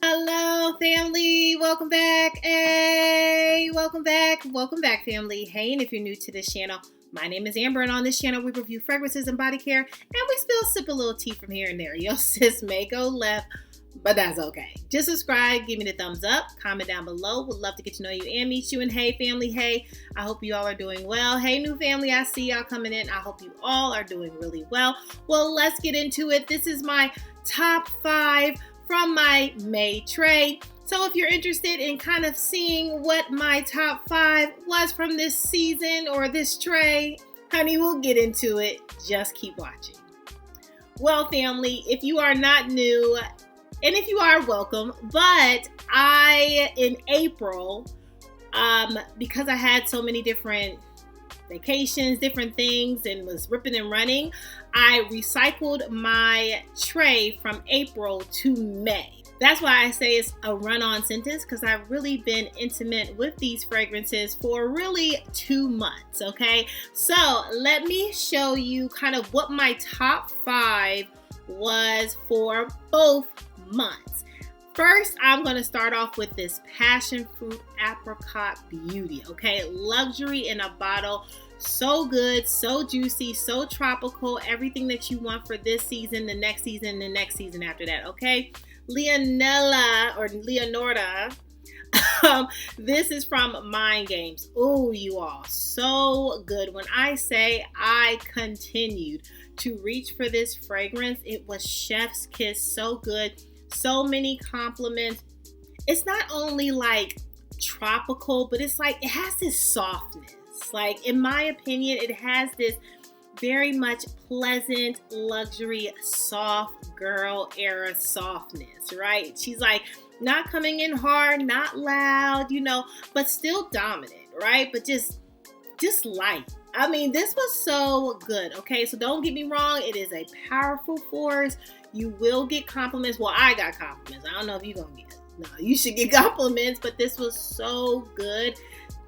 Hello, family. Welcome back. Hey, welcome back. Welcome back, family. Hey, and if you're new to this channel, my name is Amber, and on this channel, we review fragrances and body care, and we sip a little tea from here and there. Your sis may go left, but that's okay. Just subscribe, give me the thumbs up, comment down below. Would love to get to know you and meet you. And hey, family, hey, I hope you all are doing well. Hey, new family, I see y'all coming in. I hope you all are doing really well. Well, let's get into it. This is my top 5 from my May tray. So if you're interested in kind of seeing what my top 5 was from this season or this tray, honey, we'll get into it. Just keep watching. Well, family, if you are not new, and if you are, welcome, but in April, because I had so many different vacations, different things, and was ripping and running, I recycled my tray from April to May. That's why I say it's a run-on sentence, because I've really been intimate with these fragrances for really 2 months, okay? So let me show you kind of what my top 5 was for both months. First, I'm going to start off with this passion fruit apricot beauty, okay? Luxury in a bottle. So good, so juicy, so tropical. Everything that you want for this season, the next season, the next season after that, okay? Leonora. This is from Mind Games. Oh, you all, so good. When I say I continued to reach for this fragrance, it was chef's kiss. So good. So many compliments. It's not only like tropical, but it's like it has this softness. Like, in my opinion, it has this very much pleasant, luxury, soft girl era softness, right? She's like not coming in hard, not loud, but still dominant, right? But just light. I mean, this was so good, okay? So don't get me wrong. It is a powerful force. You will get compliments. Well, I got compliments. I don't know if you're going to get it. No, you should get compliments, but this was so good.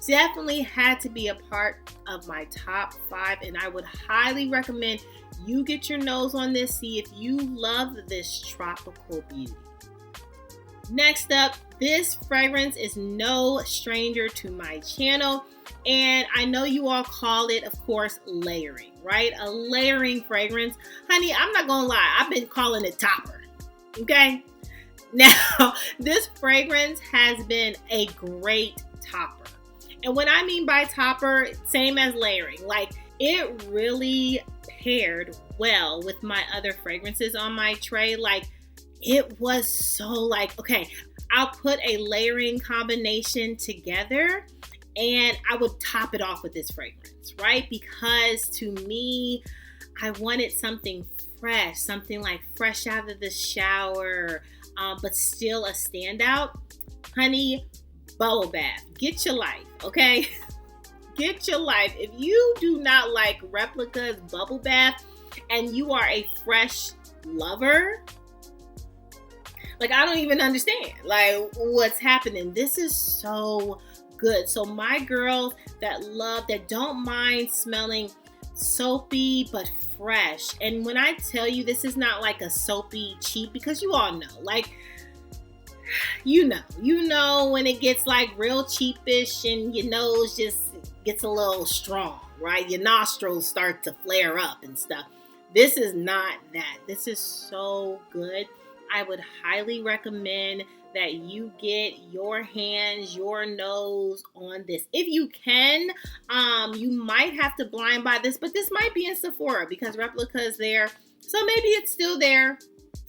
Definitely had to be a part of my top 5, and I would highly recommend you get your nose on this. See if you love this tropical beauty. Next up, this fragrance is no stranger to my channel, and I know you all call it, of course, layering, right? A layering fragrance. Honey, I'm not gonna lie, I've been calling it topper, okay? Now, this fragrance has been a great topper. And what I mean by topper, same as layering. Like, it really paired well with my other fragrances on my tray. Like, it was so like, okay, I'll put a layering combination together and I would top it off with this fragrance, right? Because to me, I wanted something fresh, something like fresh out of the shower, but still a standout. Honey, bubble bath. Get your life, okay? Get your life. If you do not like Replica's bubble bath and you are a fresh lover, like, I don't even understand like what's happening. This is so good. So my girls that don't mind smelling soapy but fresh. And when I tell you, this is not like a soapy cheap, because you all know, like, you know when it gets like real cheapish and your nose just gets a little strong, right? Your nostrils start to flare up and stuff. This is not that. This is so good. I would highly recommend that you get your hands, your nose on this. If you can, you might have to blind buy this, but this might be in Sephora because Replica is there. So maybe it's still there,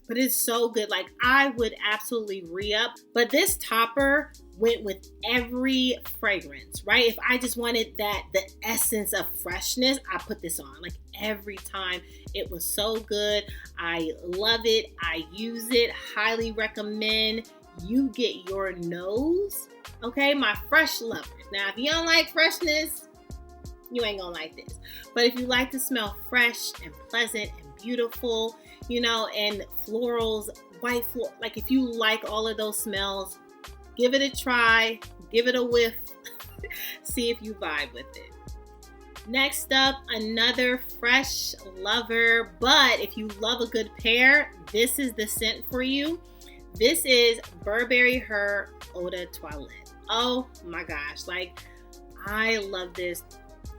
but it's so good. Like, I would absolutely re-up. But this topper went with every fragrance, right? If I just wanted the essence of freshness, I put this on like every time. It was so good. I love it. I use it. Highly recommend you get your nose, okay? My fresh lovers. Now, if you don't like freshness, you ain't gonna like this. But if you like to smell fresh and pleasant and beautiful, and florals, white floral, like if you like all of those smells, give it a try, give it a whiff, see if you vibe with it. Next up, another fresh lover, but if you love a good pair, this is the scent for you. This is Burberry Her Eau de Toilette. Oh my gosh, like I love this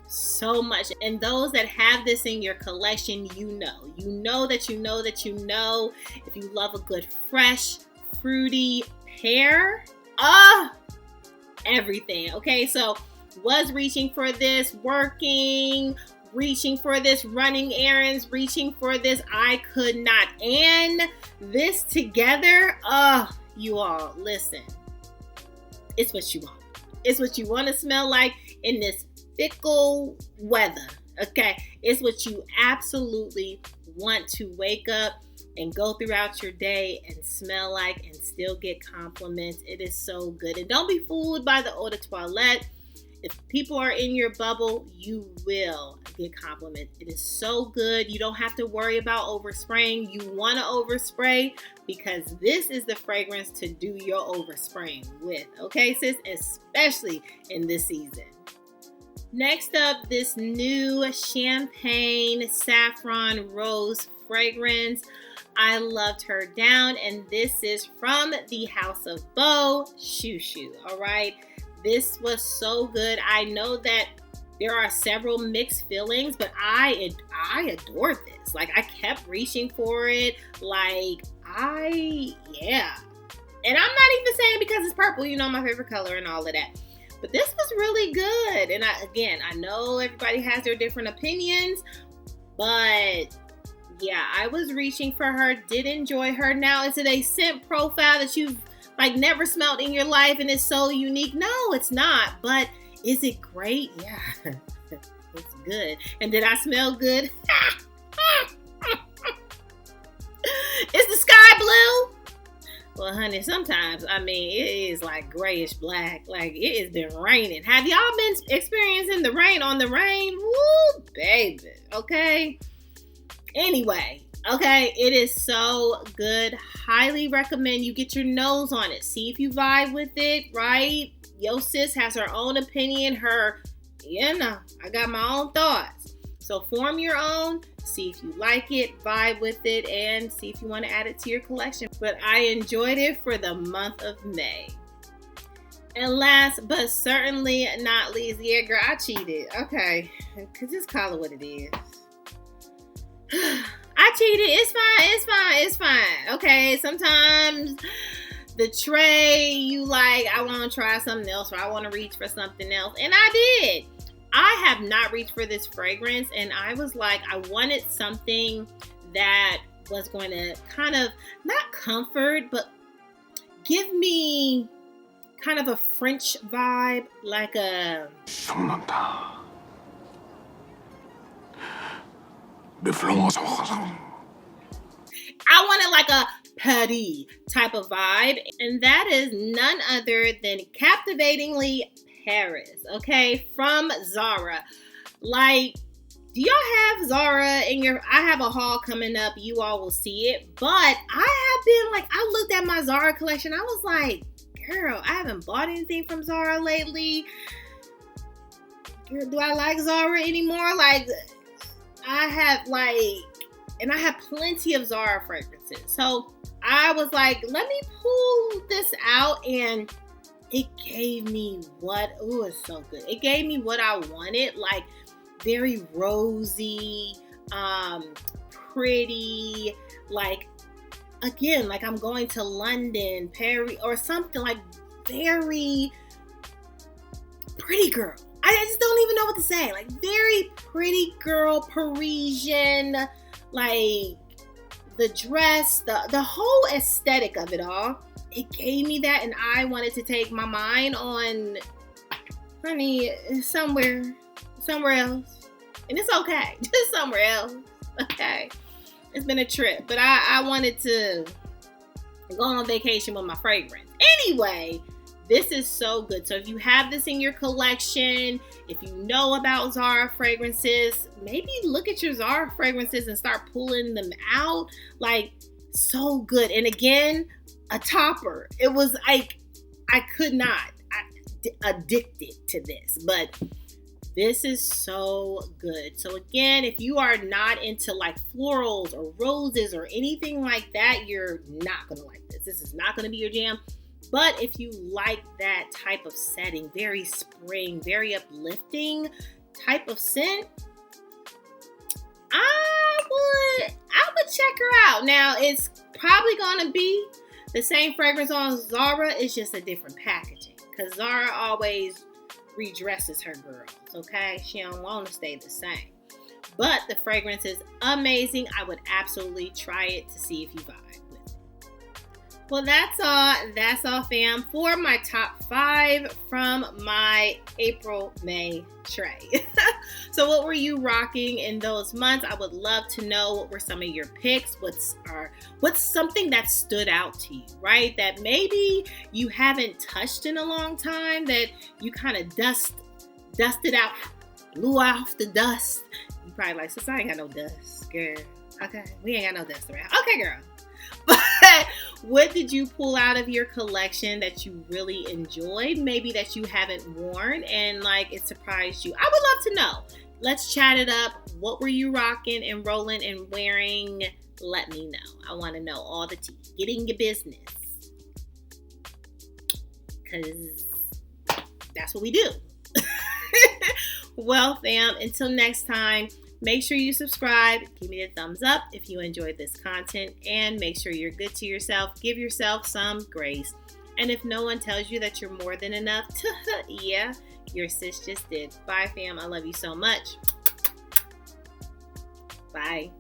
so much. And those that have this in your collection, you know that if you love a good fresh fruity pear, everything. Okay, so was reaching for this, working, reaching for this, running errands, reaching for this, I could not. And this together, you all, listen, it's what you want. It's what you want to smell like in this fickle weather, okay? It's what you absolutely want to wake up and go throughout your day and smell like and still get compliments. It is so good. And don't be fooled by the eau de toilette. If people are in your bubble, you will get compliments. It is so good. You don't have to worry about overspraying. You want to overspray because this is the fragrance to do your overspraying with. Okay, sis? Especially in this season. Next up, this new champagne saffron rose fragrance. I loved her down, and this is from the House of Beau, Shoo Shoo. All right. This was so good. I know that there are several mixed feelings, but I adored this. Like, I kept reaching for it. Like, yeah. And I'm not even saying because it's purple, you know, my favorite color and all of that. But this was really good. And I know everybody has their different opinions, but yeah, I was reaching for her, did enjoy her. Now, is it a scent profile that you've like never smelled in your life and it's so unique? No, it's not. But is it great? Yeah, it's good. And did I smell good? Is the sky blue? Well, honey, sometimes, I mean, it is like grayish black. Like, it has been raining. Have y'all been experiencing the rain on the rain? Woo, baby. Okay. Anyway, okay, it is so good. Highly recommend you get your nose on it. See if you vibe with it, right? Yo, sis has her own opinion. I got my own thoughts. So form your own, see if you like it, vibe with it, and see if you want to add it to your collection. But I enjoyed it for the month of May. And last but certainly not least, yeah, girl, I cheated. Okay, just call it what it is. I cheated. It's fine. Okay, sometimes the tray, you like, I want to try something else or I want to reach for something else. And I did. I have not reached for this fragrance, and I was like, I wanted something that was going to kind of, not comfort, but give me kind of a French vibe, like a... I wanted like a Paris type of vibe, and that is none other than Captivatingly Paris, okay, from Zara. Like, do y'all have Zara in your... I have a haul coming up, you all will see it, but I have been like, I looked at my Zara collection, I was like, girl, I haven't bought anything from Zara lately. Girl, do I like Zara anymore? Like, I have plenty of Zara fragrances. So I was like, let me pull this out, and it gave me it's so good. It gave me what I wanted, like very rosy, pretty, like, again, like I'm going to London, Paris, or something, like very pretty girl. I just don't even know what to say. Like, very pretty girl, Parisian, like the dress, the whole aesthetic of it all. It gave me that, and I wanted to take my mind on, honey, somewhere else. And it's okay. Just somewhere else. Okay. It's been a trip, but I wanted to go on vacation with my fragrance. Anyway, this is so good. So if you have this in your collection, if you know about Zara fragrances, maybe look at your Zara fragrances and start pulling them out. Like, so good. And again, a topper. It was like, I addicted to this, but this is so good. So again, if you are not into like florals or roses or anything like that, you're not gonna like this. because this is not going to be your jam. But if you like that type of setting, very spring, very uplifting type of scent, I would check her out. Now, it's probably going to be the same fragrance on Zara. It's just a different packaging, because Zara always redresses her girls, okay? She don't want to stay the same. But the fragrance is amazing. I would absolutely try it to see if you vibe with it. Well, that's all, fam, for my top 5 from my April-May tray. So what were you rocking in those months? I would love to know. What were some of your picks? What's something that stood out to you, right? That maybe you haven't touched in a long time, that you kind of dusted out, blew off the dust. You probably like, sis, I ain't got no dust, girl. Okay, we ain't got no dust around. Okay, girl. But what did you pull out of your collection that you really enjoyed? Maybe that you haven't worn and like it surprised you. I would love to know. Let's chat it up. What were you rocking and rolling and wearing? Let me know. I want to know all the tea. Get in your business. Because that's what we do. Well, fam, until next time, make sure you subscribe. Give me the thumbs up if you enjoyed this content. And make sure you're good to yourself. Give yourself some grace. And if no one tells you that you're more than enough, yeah, your sis just did. Bye, fam. I love you so much. Bye.